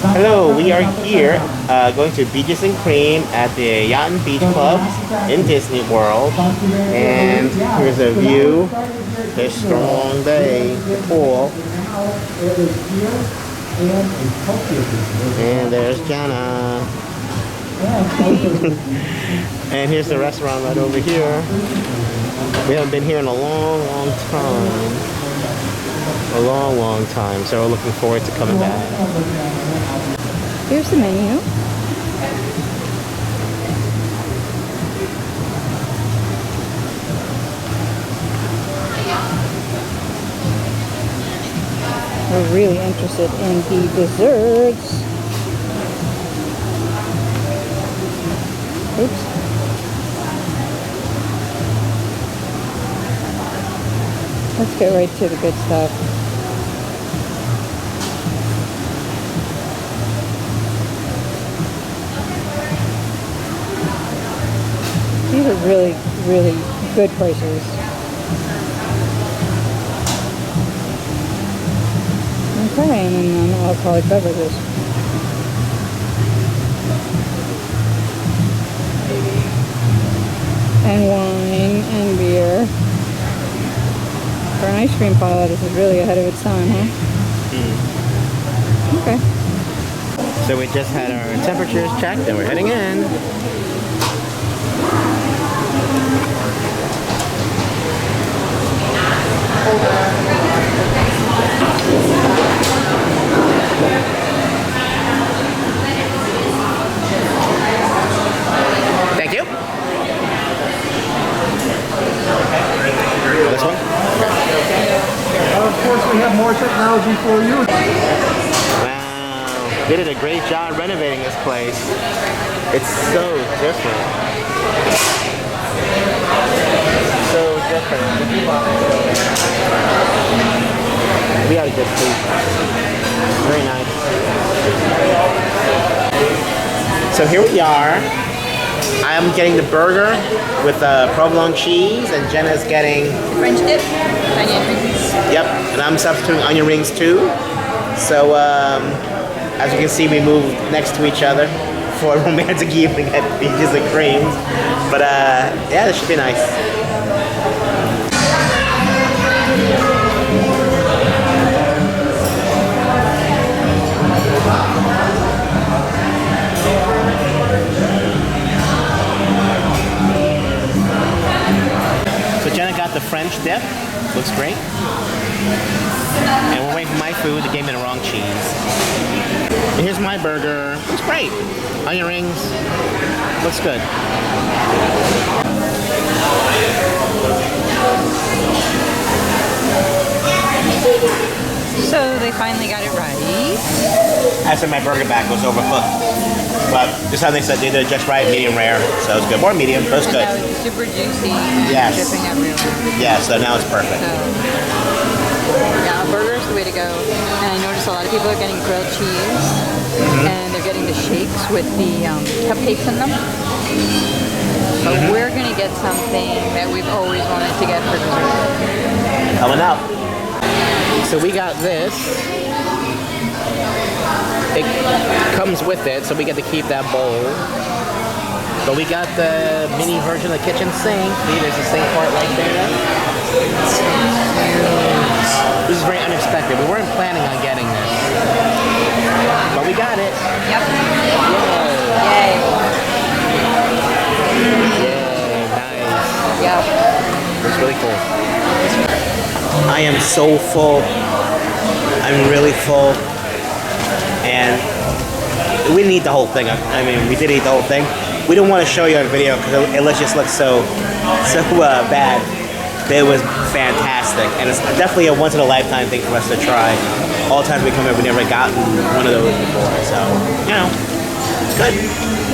Hello, we are here going to Beaches and Cream at the Yacht and Beach Club in Disney World. And here's a view. This strong bay, the pool. And there's Jana. And here's the restaurant right over here. We haven't been here in a long time. A long time, so we're looking forward to coming back. Here's the menu. We're really interested in the desserts. Oops. Let's get right to the good stuff. These are really good prices. Okay, and then non-alcoholic beverages. And wine and beer. For an ice cream parlor, this is really ahead of its time, huh? Okay. So we just had our temperatures checked and we're heading in. Thank you. This one? Of course, we have more technology for you. Wow. They did a great job renovating this place. It's so different. So different. We had a good sleep. Very nice. So here we are. I'm getting the burger with provolone cheese, and Jenna's getting French dip, onion rings. Yep, and I'm substituting onion rings too. So as you can see, we moved next to each other for a romantic evening at Beaches and Creams. But yeah, this should be nice. So Jenna got the French dip. Looks great. And we're waiting for my food. They gave me the wrong cheese. And here's my burger. Looks great. Onion rings. Looks good. So they finally got it right. I said my burger back was overcooked. But just how they said, they did it just right, medium rare. So it was good. More medium, but it was good. Now it's super juicy. Yes. Dripping everywhere. Yeah, so now it's perfect. So, yeah, burger's the way to go. And I noticed a lot of people are getting grilled cheese. And they're getting the shakes with the cupcakes in them. But we're going to get something that we've always wanted to get for dessert. Coming up. So we got this. It comes with it, so we get to keep that bowl. But we got the mini version of the kitchen sink. See, there's the sink part right there. This is very unexpected. We weren't planning on getting this. But we got it. Yep. Yay. Yay. Yay, nice. Yep. It's really cool. I am so full. I'm really full. And we didn't eat the whole thing. I mean, we did eat the whole thing. We didn't want to show you on video because it just looked so bad. But it was fantastic. And it's definitely a once-in-a-lifetime thing for us to try. All the times we come here, we've never gotten one of those before. So, you know, it's good.